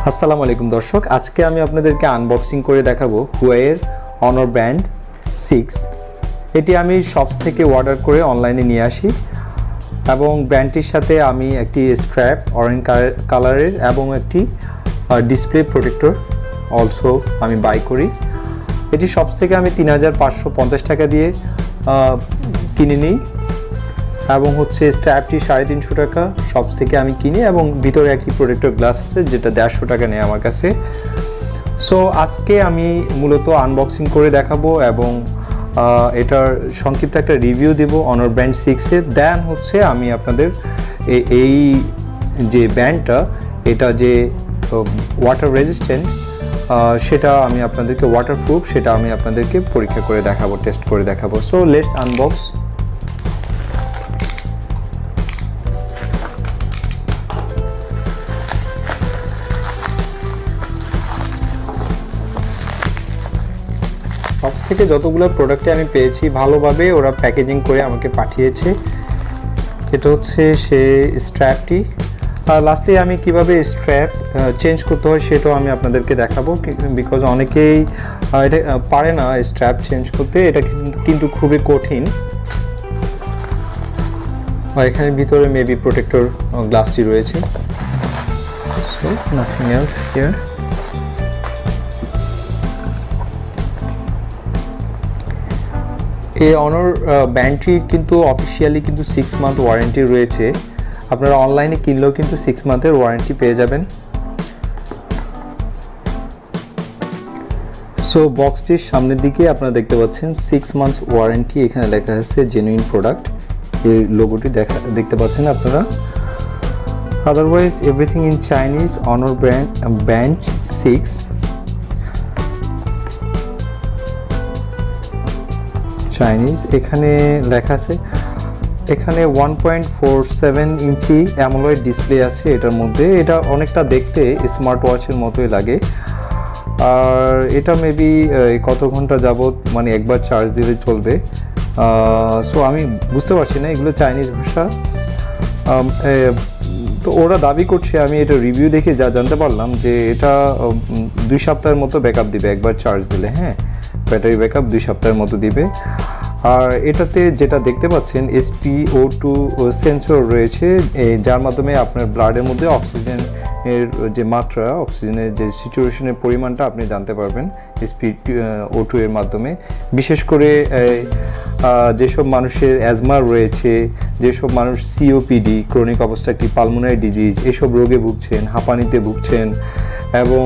আসসালামু আলাইকুম দর্শক, আজকে আমি আপনাদেরকে আনবক্সিং করে দেখাবো হুয়াওয়ের অনর ব্যান্ড 6। এটি আমি শপস থেকে অর্ডার করে অনলাইনে নিয়ে আসি এবং ব্যান্ডটির সাথে আমি একটি স্ট্র্যাপ অরেঞ্জ কালারের এবং একটি ডিসপ্লে প্রোটেক্টর অলসো আমি বাই করি। এটি শপস থেকে আমি ৩৫৫০ টাকা দিয়ে কিনে নিই এবং স্ট্র্যাপটি ৩৫০ টাকা শপস থেকে আমি কিনি এবং ভিতরে একটি প্রোটেক্টর গ্লাস আছে যেটা ১৫০ টাকা নেয় আমার কাছে। সো আজকে আমি মূলত আনবক্সিং করে দেখাবো এবং এটার সংক্ষিপ্ত একটা রিভিউ দেব অনর ব্যান্ড 6-এর। দেন আমি আপনাদের এই যে ব্যান্ডটা এটা যে ওয়াটার রেজিস্ট্যান্ট সেটা আমি আপনাদেরকে ওয়াটারপ্রুফ সেটা আমি আপনাদেরকে পরীক্ষা করে দেখাবো, টেস্ট করে দেখাবো। So let's unbox. শপ থেকে যতগুলো প্রোডাক্টে আমি পেয়েছি ভালোভাবে ওরা প্যাকেজিং করে আমাকে পাঠিয়েছে। এটা সে স্ট্র্যাপটি। লাস্টলি আমি কিভাবে স্ট্র্যাপ চেঞ্জ করতে হয় সেটাও আমি আপনাদেরকে দেখাবো, বিকজ অনেকেই এটা পারে না স্ট্র্যাপ চেঞ্জ করতে। এটা কিন্তু খুবই কঠিন। এখানে ভিতরে মেবি প্রোটেক্টর গ্লাসটি রয়েছে। So nothing else here. এই অনর ব্যান্ডটির কিন্তু অফিসিয়ালি কিন্তু 6 মান্থ ওয়ারেন্টি রয়েছে। আপনারা অনলাইনে কিনলেও কিন্তু 6 মান্থের ওয়ারেন্টি পেয়ে যাবেন। সো বক্সটির সামনের দিকে আপনারা দেখতে পাচ্ছেন 6 মান্থস ওয়ারেন্টি, এখানে লেখা আছে জেনুইন প্রোডাক্ট। এই লোগোটি দেখতে পাচ্ছেন আপনারা। আদারওয়াইজ এভরিথিং ইন চাইনিজ, অনর ব্যান্ড 6। চাইনিজ এখানে লেখা আছে। এখানে 1.47 ইঞ্চি অ্যামোলয়েড ডিসপ্লে আছে এটার মধ্যে। এটা অনেকটা দেখতে স্মার্ট ওয়াচের মতোই লাগে। আর এটা মেবি কত ঘন্টা যাবত মানে একবার চার্জ দিলে চলবে। সো আমি বুঝতে পারছি না, এগুলো চাইনিজ ভাষা। তো ওরা দাবি করছে, আমি এটা রিভিউ দেখে যা জানতে পারলাম যে এটা 2 সপ্তাহের মতো ব্যাকআপ দিবে একবার চার্জ দিলে। হ্যাঁ, ব্যাটারি ব্যাকআপ 2 সপ্তাহের মতো দিবে। আর এটাতে যেটা দেখতে পাচ্ছেন SpO2 সেন্সর রয়েছে, যার মাধ্যমে আপনার ব্লাডের মধ্যে অক্সিজেনের যে মাত্রা, অক্সিজেনের যে স্যাচুরেশনের পরিমাণটা আপনি জানতে পারবেন SpO2 এর মাধ্যমে। বিশেষ করে যেসব মানুষের অ্যাজমা রয়েছে, যেসব মানুষ COPD chronic obstructive pulmonary disease এসব রোগে ভুগছেন, হাঁপানিতে ভুগছেন এবং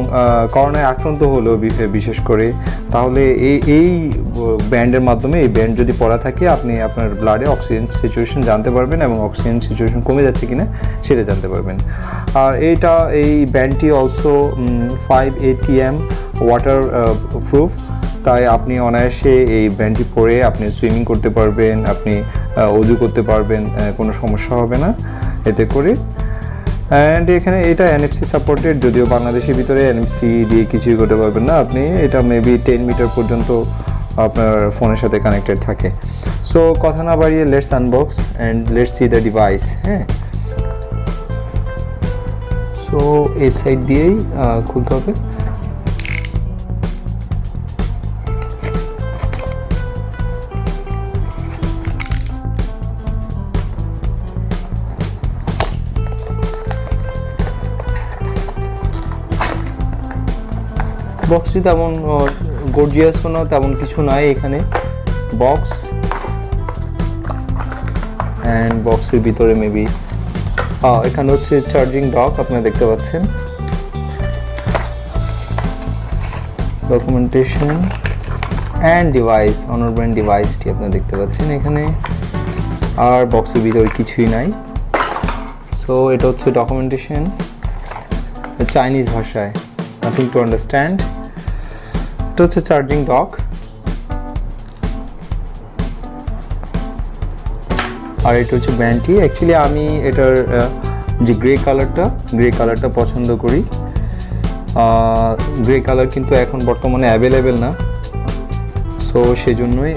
করোনায় আক্রান্ত হলো বিশেষ করে, তাহলে এই ব্যান্ডের মাধ্যমে, এই ব্যান্ড যদি পরা থাকে, আপনি আপনার ব্লাডে অক্সিজেন সিচুয়েশন জানতে পারবেন এবং অক্সিজেন সিচুয়েশন কমে যাচ্ছে কিনা সেটা জানতে পারবেন। আর এই ব্যান্ডটি অলসো 5 ATM ওয়াটার প্রুফ, তাই আপনি অনায়াসে এই ব্যান্ডটি পরে আপনি সুইমিং করতে পারবেন, আপনি অজু করতে পারবেন, কোনো সমস্যা হবে না এতে করে। অ্যান্ড এখানে এটা NFC সাপোর্টেড, যদিও বাংলাদেশের ভিতরে NFC দিয়ে কিছুই করতে পারবেন না আপনি। এটা মেবি 10 মিটার পর্যন্ত আপনার ফোনের সাথে কানেক্টেড থাকে। সো কথা না বাড়িয়ে let's unbox and let's see the device. হ্যাঁ, সো এই সাইড দিয়েই খুলতে হবে। বক্সটি তেমন গর্জিয়াসও না, তেমন কিছু নাই এখানে। বক্স অ্যান্ড বক্সের ভিতরে মেবি এখানে চার্জিং ডক আপনারা দেখতে পাচ্ছেন, ডকুমেন্টেশন অ্যান্ড ডিভাইস, অনর ব্র্যান্ড ডিভাইসটি আপনারা দেখতে পাচ্ছেন এখানে। আর বক্সের ভিতরে কিছুই নাই। সো এটা ডকুমেন্টেশন চাইনিজ ভাষায়, নাথিং টু আন্ডারস্ট্যান্ড। এটা চার্জিং ডক। আর এটা ব্যান্ডটি। অ্যাকচুয়ালি আমি এটার যে গ্রে কালারটা পছন্দ করি। গ্রে কালার কিন্তু এখন বর্তমানে অ্যাভেলেবেল না। সো সেই জন্যই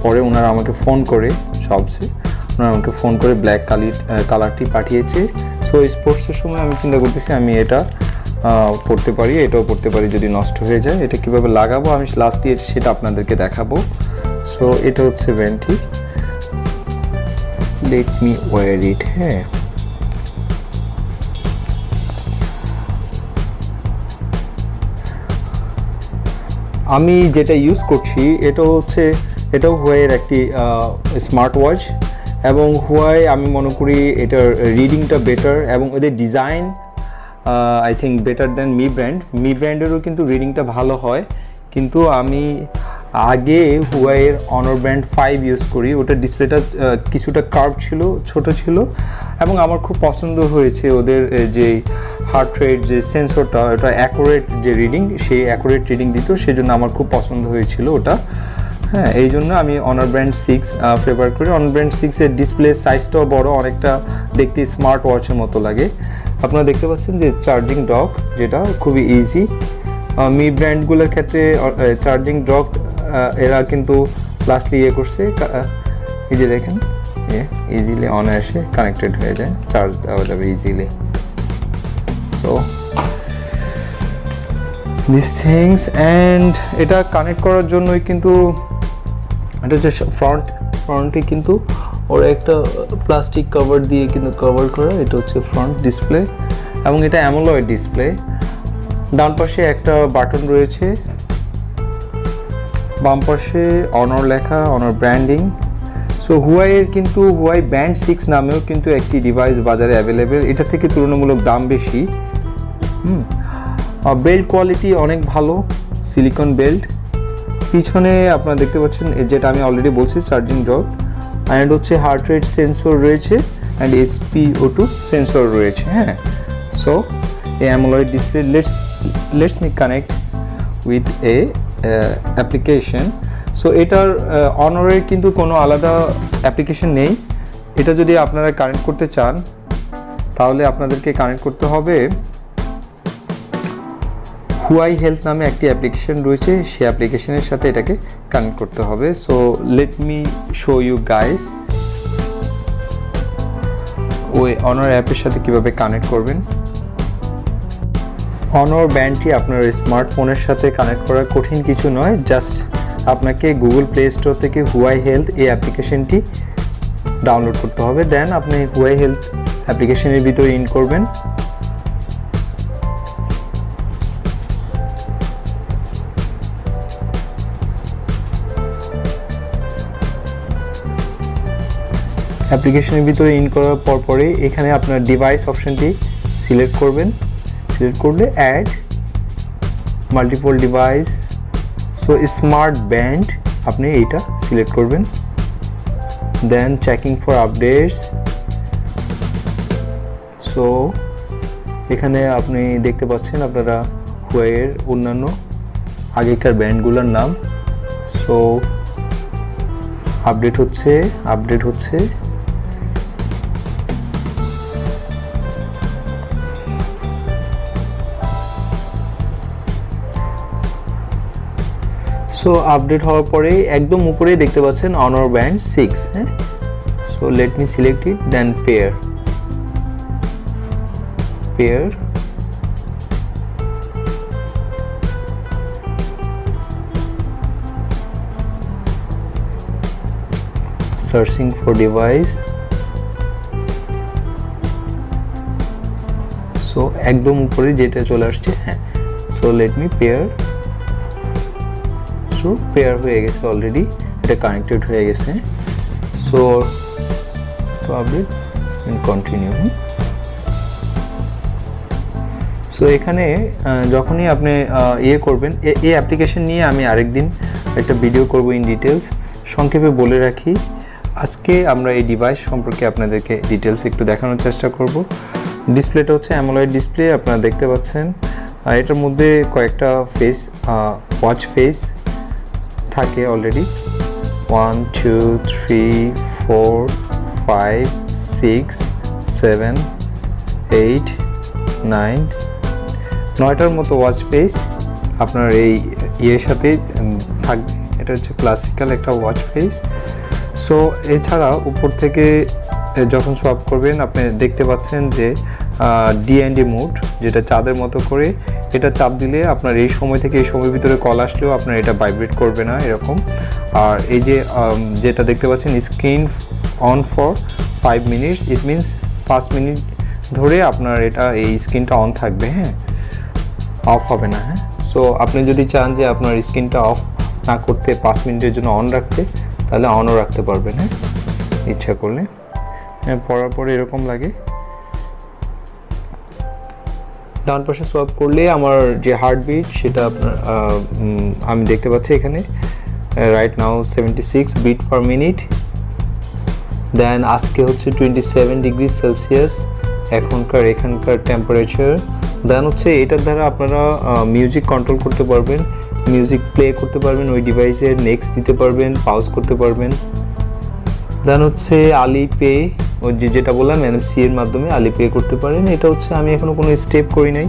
পরে ওনারা আমাকে ফোন করে শপসে ওনারা আমাকে ফোন করে ব্ল্যাক কালারটি পাঠিয়েছে। সো স্পোর্টসের সময় আমি চিন্তা করতেছি আমি এটা পড়তে পারি, এটাও পড়তে পারি যদি নষ্ট হয়ে যায়। এটা কিভাবে লাগাবো আমি লাস্টে সেটা আপনাদেরকে দেখাবো। সো এটা হচ্ছে ব্যান্ডটি, লেট মি ওয়্যার ইট। হ্যাঁ, আমি যেটা ইউজ করছি এটাও হুয়াইয়ের একটি স্মার্ট ওয়াচ, এবং হুয়াই আমি মনে করি এটার রিডিংটা বেটার এবং ওদের design I think better than Mi ব্র্যান্ডেরও কিন্তু রিডিংটা ভালো হয়। কিন্তু আমি আগে হুয়াইয়ের অনর ব্র্যান্ড 5 ইউজ করি, ওটার ডিসপ্লেটা কিছুটা কার্ভ ছিল, ছোট ছিল, এবং আমার খুব পছন্দ হয়েছে ওদের যে হার্ট রেট যে সেন্সরটা, ওটা অ্যাকুরেট যে রিডিং, সেই অ্যাকুরেট রিডিং দিত, সেজন্য আমার খুব পছন্দ হয়েছিল ওটা। হ্যাঁ, এই জন্য আমি অনার ব্র্যান্ড 6 ফেভার করি। অনার ব্র্যান্ড 6-এর ডিসপ্লে সাইজটাও বড়, অনেকটা দেখতে স্মার্ট ওয়াচের মতো লাগে। আপনারা দেখতে পাচ্ছেন যে চার্জিং ডক, যেটা খুবই ইজি। মি ব্র্যান্ডগুলোর ক্ষেত্রে চার্জিং ডক এরা কিন্তু লাস্টলি করছে, এই যে দেখেন ইজিলি অনায়াসে কানেক্টেড হয়ে যায়, চার্জ দেওয়া যাবে easily. So this things, and এটা কানেক্ট করার জন্যই কিন্তু এটা হচ্ছে ফ্রন্টে কিন্তু ওরা একটা প্লাস্টিক কভার দিয়ে কিন্তু কভার করা, এটা হচ্ছে ফ্রন্ট ডিসপ্লে, এবং এটা অ্যামোলয়েড ডিসপ্লে। ডান পাশে একটা বাটন রয়েছে, বাম পাশে অনর লেখা, অনর ব্র্যান্ডিং। সো হুয়াইয়ের কিন্তু হুয়াই ব্যান্ড 6 নামেও কিন্তু একটি ডিভাইস বাজারে অ্যাভেলেবেল, এটা থেকে তুলনামূলক দাম বেশি। বেল্ট কোয়ালিটি অনেক ভালো, সিলিকন বেল্ট। পিছনে আপনারা দেখতে পাচ্ছেন যেটা আমি অলরেডি বলছি, চার্জিং ডক, অ্যান্ড হচ্ছে হার্ট রেট সেন্সর রয়েছে, অ্যান্ড SpO2 সেন্সর রয়েছে। হ্যাঁ, সো এই AMOLED display, let's me connect with a application. So এটার অনরের কিন্তু কোনো আলাদা অ্যাপ্লিকেশন নেই। এটা যদি আপনারা কানেক্ট করতে চান তাহলে আপনাদেরকে কানেক্ট করতে হবে হুয়াই হেলথ নামে একটি অ্যাপ্লিকেশন রয়েছে, সেই অ্যাপ্লিকেশনের সাথে এটাকে কানেক্ট করতে হবে। So let me show you guys ওই অনর অ্যাপের সাথে কিভাবে কানেক্ট করবেন। অনর ব্যান্ডটি আপনার স্মার্টফোনের সাথে কানেক্ট করা কঠিন কিছু নয়, জাস্ট আপনাকে গুগল প্লে স্টোর থেকে হুয়াই হেলথ এই অ্যাপ্লিকেশনটি ডাউনলোড করতে হবে। দেন আপনি হুয়াই হেলথ অ্যাপ্লিকেশনের ভিতরে ইন করবেন। অ্যাপ্লিকেশনের ভিতরে ইন করার পরে এখানে আপনার ডিভাইস অপশনটি সিলেক্ট করবেন। সিলেক্ট করলে add multiple device, so smart band আপনি এইটা সিলেক্ট করবেন। Then checking for updates. So এখানে আপনি দেখতে পাচ্ছেন আপনারা হুয়াইয়ের অন্যান্য আগেকার ব্যান্ডগুলোর নাম। সো আপডেট হচ্ছে। সো আপডেট হওয়ার পরে একদম উপরে দেখতে পাচ্ছেন অনর ব্যান্ড 6। হ্যাঁ, so let me select it, then pair. Searching for device. So একদম উপরে যেটা চলে আসছে, হ্যাঁ, so let me pair. Pair হয়ে গেছে অলরেডি, এটা কানেক্টেড হয়ে গেছে। So to update and continue. So এখানে যখনই আপনি করবেন, এই অ্যাপ্লিকেশন নিয়ে আমি আরেকদিন একটা ভিডিও করব ইন ডিটেলস। সংক্ষেপে বলে রাখি, আজকে আমরা এই ডিভাইস সম্পর্কে আপনাদেরকে ডিটেলস একটু দেখানোর চেষ্টা করব। ডিসপ্লেটা হচ্ছে অ্যামোলয়েড ডিসপ্লে, আপনারা দেখতে পাচ্ছেন। এটার মধ্যে কয়েকটা ফেস, ওয়াচ ফেস থাকে অলরেডি, 1 2 3 4 5 6 7 8 9 9টার মতো ওয়াচ ফেস আপনার এই সাথে থাকবে। এটা হচ্ছে ক্লাসিক্যাল একটা ওয়াচ ফেস। সো এছাড়া উপর থেকে যখন সোয়াপ করবেন আপনি দেখতে পাচ্ছেন যে DND মোড, যেটা চাঁদের মতো করে। এটা চাপ দিলে আপনার এই সময় থেকে এই সময়ের ভিতরে কল আসলেও আপনার এটা ভাইব্রেট করবে না এরকম। আর এই যে যেটা দেখতে পাচ্ছেন screen on for 5 minutes, it means 5 minute ধরে আপনার এটা এই স্ক্রিনটা অন থাকবে, হ্যাঁ, অফ হবে না। হ্যাঁ, সো আপনি যদি চান যে আপনার স্ক্রিনটা অফ না করতে 5 মিনিটের জন্য অন রাখতে, তাহলে অনও রাখতে পারবেন, হ্যাঁ, ইচ্ছা করলে। হ্যাঁ, পরার পরে এরকম লাগে। ডান পাশে সোয়াপ করলে আমার যে হার্টবিট সেটা আপনার আমি দেখতে পাচ্ছি এখানে right now 76 beat per minute. Then আজকে হচ্ছে 27 ডিগ্রি সেলসিয়াস এখানকার টেম্পারেচার। দেন হচ্ছে এটার দ্বারা আপনারা মিউজিক কন্ট্রোল করতে পারবেন, মিউজিক প্লে করতে পারবেন ওই ডিভাইসে, নেক্সট দিতে পারবেন, পাউজ করতে পারবেন। দেন হচ্ছে আলিপে, ওই যেটা বললাম NFC এর মাধ্যমে আলিপে করতে পারেন। এটা হচ্ছে আমি এখনও কোনো স্টেপ করি নাই,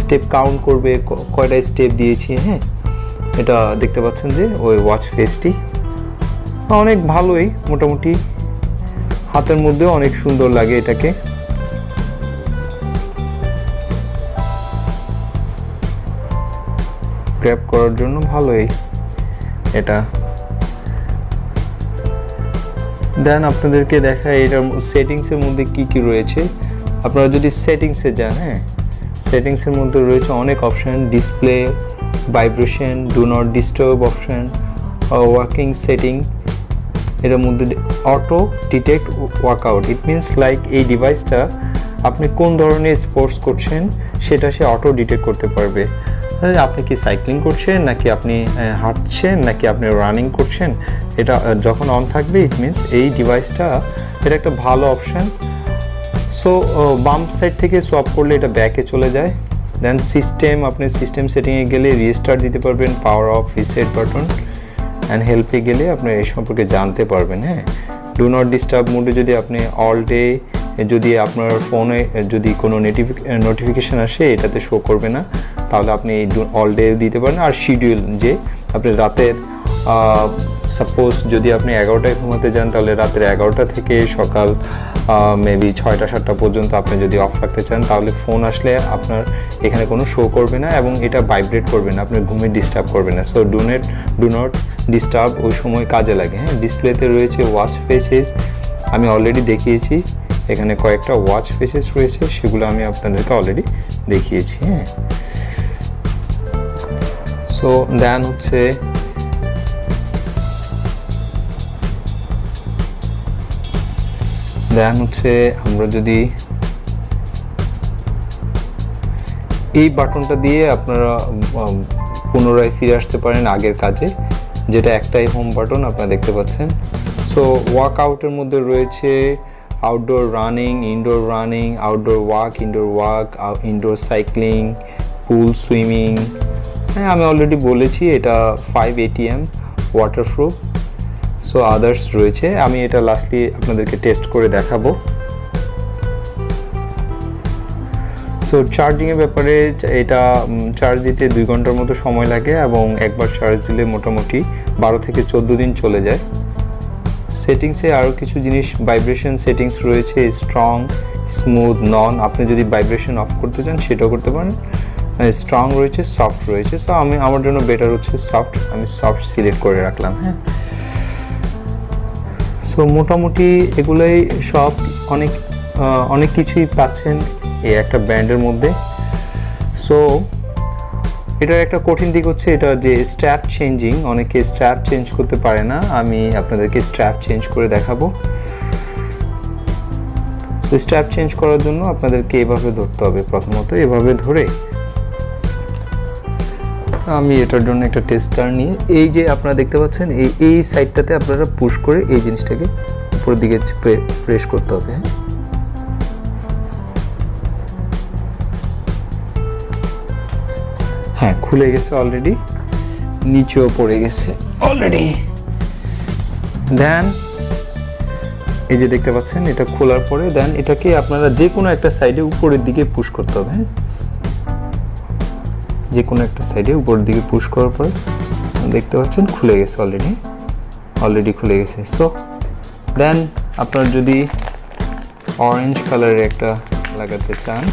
স্টেপ কাউন্ট করবে কয়টা স্টেপ দিয়েছি। হ্যাঁ, এটা দেখতে পাচ্ছেন যে ওই ওয়াচ ফেসটি অনেক ভালোই, মোটামুটি হাতের মধ্যেও অনেক সুন্দর লাগে এটাকে। গ্র্যাব করার জন্য ভালোই এটা। দেন আপনাদেরকে দেখায় এটার সেটিংসের মধ্যে কি কি রয়েছে। আপনারা যদি সেটিংসে যান, হ্যাঁ, সেটিংসের মধ্যে রয়েছে অনেক option, display, vibration, do not disturb option, working setting. এটার মধ্যে auto detect workout, it means like এই ডিভাইসটা আপনি কোন ধরনের স্পোর্টস করছেন সেটা সে অটো ডিটেক্ট করতে পারবে। আপনি কি সাইক্লিং করছেন, নাকি আপনি হাঁটছেন, নাকি আপনি রানিং করছেন, এটা যখন অন থাকবে ইট মিনস এই ডিভাইসটা, এটা একটা ভালো অপশান। সো বাম সাইড থেকে সোয়াপ করলে এটা ব্যাকে চলে যায়। দেন সিস্টেম, আপনি সিস্টেম সেটিংয়ে গেলে রিস্টার্ট দিতে পারবেন, power off, reset button, and হেল্পে গেলে আপনি এই সম্পর্কে জানতে পারবেন। হ্যাঁ, ডু নট ডিস্টার্ব মোডে যদি আপনি অল ডে, যদি আপনার ফোনে যদি কোনো নোটিফিকেশান আসে এটাতে শো করবে না, তাহলে আপনি অল ডে দিতে পারেন। আর শিডিউল, যে আপনি রাতের সাপোজ যদি আপনি 11টায় ঘুমাতে যান, তাহলে রাতের 11টা থেকে সকাল মেবি 6টা-7টা পর্যন্ত আপনি যদি অফ রাখতে চান, তাহলে ফোন আসলে আপনার এখানে কোনো শো করবে না এবং এটা ভাইব্রেট করবে না, আপনার ঘুমে ডিস্টার্ব করবে না। সো ডু নট ডিস্টার্ব ওই সময় কাজে লাগে। হ্যাঁ, ডিসপ্লেতে রয়েছে ওয়াচ ফেসেস, আমি অলরেডি দেখিয়েছি, এখানে কয়েকটা ওয়াচ ফেসেস রয়েছে, সেগুলো আমি আপনাদেরকে অলরেডি দেখিয়েছি। হ্যাঁ, সো দেন হচ্ছে আমরা যদি এই বাটনটা দিয়ে আপনারা পুনরায় ফিরে আসতে পারেন আগের কাজে, যেটা একটাই হোম বাটন আপনারা দেখতে পাচ্ছেন। সো ওয়ার্কআউটের মধ্যে রয়েছে outdoor running, indoor running, outdoor walk, indoor cycling, pool swimming. হ্যাঁ, আমি অলরেডি বলেছি এটা 5 ATM ওয়াটারপ্রুফ। সো আদার্স রয়েছে, আমি এটা লাস্টলি আপনাদেরকে টেস্ট করে দেখাবো। সো চার্জিংয়ের ব্যাপারে, এটা চার্জ দিতে 2 ঘন্টার মতো সময় লাগে এবং একবার চার্জ দিলে মোটামুটি 12 থেকে 14 দিন চলে যায়। সেটিংসে আরও কিছু জিনিস, ভাইব্রেশন সেটিংস রয়েছে, স্ট্রং, স্মুথ, নন। আপনি যদি ভাইব্রেশন অফ করতে চান সেটাও করতে পারেন। স্ট্রং রয়েছে, সফট রয়েছে। সো আমার জন্য বেটার হচ্ছে সফট, আমি সফট সিলেক্ট করে রাখলাম। হ্যাঁ, সো মোটামুটি এগুলোই সব, অনেক কিছুই পাচ্ছেন এই একটা ব্র্যান্ডের মধ্যে। সো এটার একটা কঠিন দিক হচ্ছে এটা যে স্ট্র্যাপ চেঞ্জিং, অনেকে স্ট্র্যাপ চেঞ্জ করতে পারে না, আমি আপনাদেরকে স্ট্র্যাপ চেঞ্জ করে দেখাবো। সো স্ট্র্যাপ চেঞ্জ করার জন্য আপনাদেরকে এভাবে ধরতে হবে, প্রথমত এভাবে ধরে আমি এটার জন্য একটা টেস্টার নিয়ে, এই যে আপনারা দেখতে পাচ্ছেন এই সাইডটাতে আপনারা পুশ করে এই জিনিসটাকে উপরের দিকে প্রেস করতে হবে। হ্যাঁ, খুলে গেছে অলরেডি, নিচেও পড়ে গেছে অলরেডি। দেন এই যে দেখতে পাচ্ছেন এটা খোলার পরে দেন এটাকে আপনারা যে কোনো একটা সাইডে উপরের দিকে পুশ করতে হবে। হ্যাঁ, যে কোনো একটা সাইডে উপরের দিকে পুশ করার পরে দেখতে পাচ্ছেন খুলে গেছে, অলরেডি খুলে গেছে। সো দেন আপনার যদি অরেঞ্জ কালারের একটা লাগাতে চান,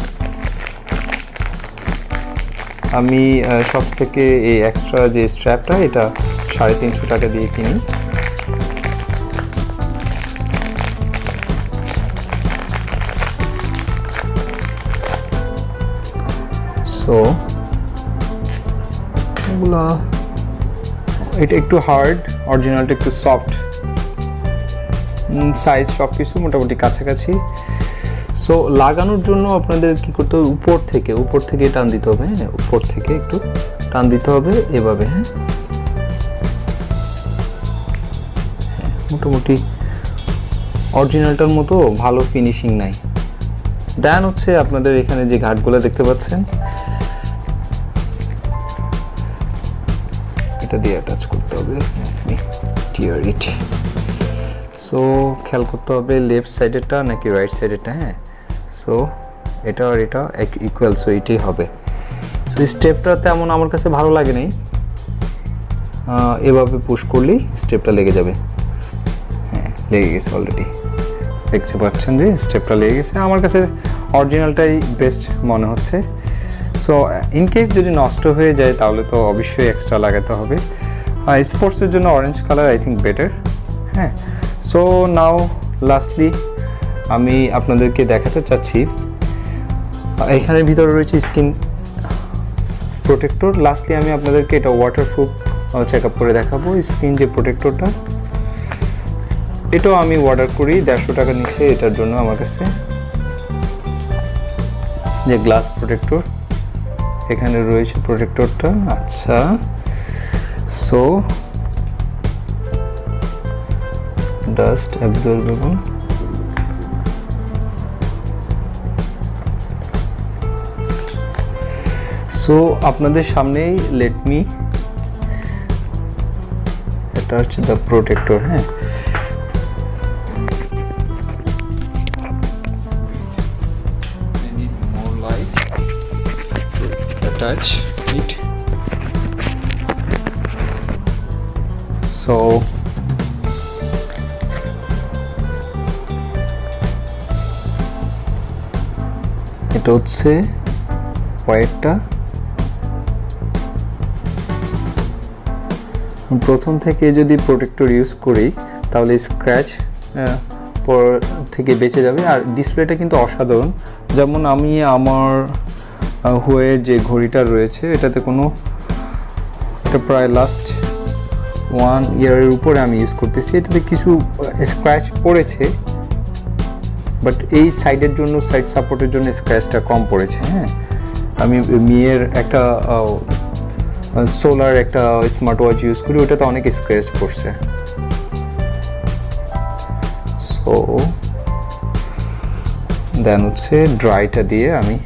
আমি শপস থেকে এই এক্সট্রা যে স্ট্র্যাপটা এটা 350 টাকা দিয়ে কিনি। সো এগুলা এটা একটু হার্ড, অরিজিনালটা একটু সফট, সাইজ সব কিছু মোটামুটি কাছাকাছি। সো লাগানোর জন্য আপনাদের কি করতে হবে, উপর থেকে টান দিতে হবে। হ্যাঁ, উপর থেকে একটু টান দিতে হবে এভাবে। হ্যাঁ, মোটামুটি অরিজিনালটার মতো ভালো ফিনিশিং নাই। দেন হচ্ছে আপনাদের এখানে যে ঘাটগুলো দেখতে পাচ্ছেন এটা দিয়ে অ্যাটাচ করতে হবে। টিয়ার ইট। সো খেয়াল করতে হবে লেফট সাইডেরটা নাকি রাইট সাইডেরটা। হ্যাঁ, সো এটা আর এটা ইকুয়াল, সো এটাই হবে। সো স্টেপটা তেমন আমার কাছে ভালো লাগে নাই, এভাবে পুশ করলেই স্টেপটা লেগে যাবে। হ্যাঁ, লেগে গেছে অলরেডি, দেখতে পাচ্ছেন যে স্টেপটা লেগে গেছে। আমার কাছে অরিজিনালটাই বেস্ট মনে হচ্ছে। সো ইন কেস যদি নষ্ট হয়ে যায় তাহলে তো অবশ্যই এক্সট্রা লাগাতে হবে। স্পোর্টসের জন্য orange colour I think better. হ্যাঁ, সো নাও লাস্টলি আমি আপনাদেরকে দেখাতে চাচ্ছি, এখানের ভিতরে রয়েছে স্কিন প্রোটেক্টর। লাস্টলি আমি আপনাদেরকে এটা ওয়াটারপ্রুফ চেক আপ করে দেখাবো। স্কিন যে প্রোটেক্টরটা, এটাও আমি অর্ডার করি 150 টাকা নিচে এটার জন্য আমার কাছে। যে গ্লাস প্রোটেক্টর এখানে রয়েছে প্রোটেক্টরটা। আচ্ছা, সো ডাস্ট অ্যাবজর্বেবল। সো আপনাদের সামনেই লেট মি, এটা হচ্ছে দ্য প্রোটেক্টর। হ্যাঁ, touch it. So এটা হচ্ছে হোয়াইটটা। প্রথম থেকে যদি প্রোটেক্টর ইউজ করি তাহলে স্ক্র্যাচ থেকে বেঁচে যাবে। আর ডিসপ্লেটা কিন্তু অসাধারণ। যেমন আমি আমার হুয়ের যে ঘড়িটা রয়েছে এটাতে এটা প্রায় লাস্ট 1 ইয়ারের উপরে আমি ইউজ করতেছি। এটাতে কিছু স্ক্র্যাচ পড়েছে, বাট এই সাইডের জন্য, সাইড সাপোর্টের জন্য স্ক্র্যাচটা কম পড়েছে। হ্যাঁ, আমি মিয়ের একটা সোলার একটা স্মার্ট ওয়াচ ইউজ করি, ওটাতে অনেক স্ক্র্যাচ পড়ছে। সো দেন হচ্ছে ড্রাইটা দিয়ে আমি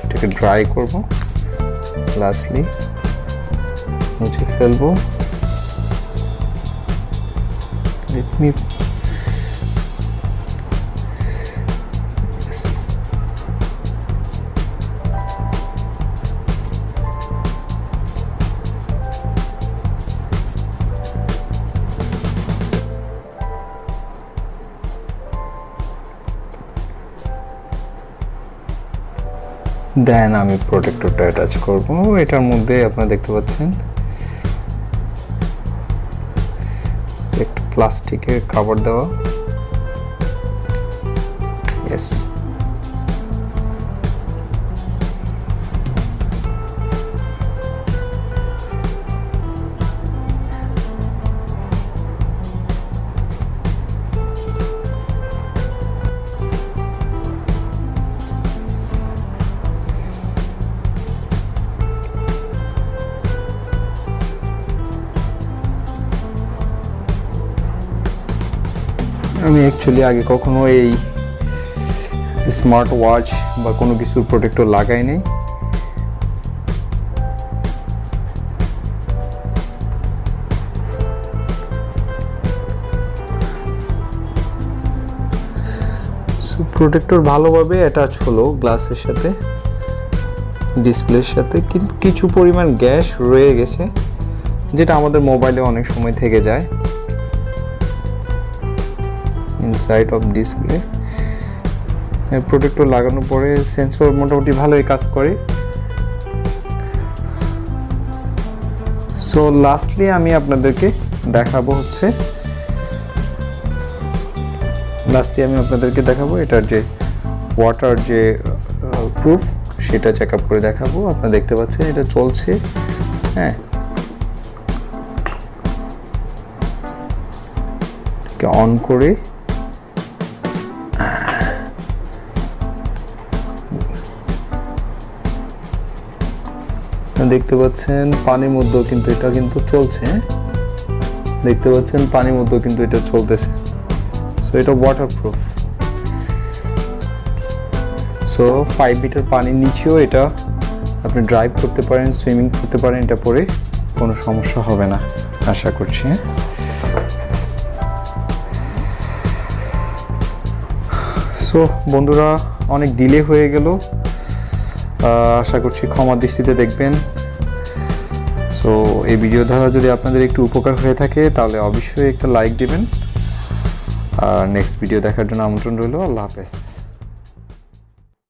এটাকে ড্রাই করব, লাস্টলি মুছে ফেলবো। লেট মি দেন আমি প্রোটেক্টরটা অ্যাটাচ করব। এটার মধ্যে আপনারা দেখতে পাচ্ছেন একটা প্লাস্টিকের কভার দেওয়া। ইয়েস, আমি অ্যাকচুয়ালি আগে কখনো এই স্মার্ট ওয়াচ বা কোনো কিছুর প্রোটেক্টর লাগাই নাই। সো প্রোটেক্টর ভালোভাবে অ্যাটাচ হলো গ্লাসের সাথে, ডিসপ্লের সাথে, কিন্তু কিছু পরিমাণ গ্যাস রয়ে গেছে যেটা আমাদের মোবাইলে অনেক সময় থেকে যায় inside of display. প্রোটেক্টর লাগানোর পরে সেন্সর মোটামুটি ভালোই কাজ করে। সো লাস্টলি আমি আপনাদেরকে দেখাবো এটার যে ওয়াটার যে প্রুফ সেটা চেক আপ করে দেখাবো। আপনারা দেখতে পাচ্ছেন এটা চলছে, হ্যাঁ। অন করে দেখতে পাচ্ছেন পানির মধ্যেও কিন্তু এটা কিন্তু চলছে, দেখতে পাচ্ছেন পানির মধ্যেও কিন্তু এটা চলতেছে। সো এটা ওয়াটারপ্রুফ। সো 5 লিটার পানির নিচেও এটা আপনি ড্রাইভ করতে পারেন, সুইমিং করতে পারেন, এটা পরে কোনো সমস্যা হবে না আশা করছি। সো বন্ধুরা, অনেক ডিলে হয়ে গেল, আশা করছি ক্ষমা দৃষ্টিতে দেখবেন। সো এই ভিডিও দ্বারা যদি আপনাদের একটু উপকার হয়ে থাকে তাহলে অবশ্যই একটা লাইক দিবেন, আর নেক্সট ভিডিও দেখার জন্য আমন্ত্রণ রইল। আল্লাহ হাফেজ।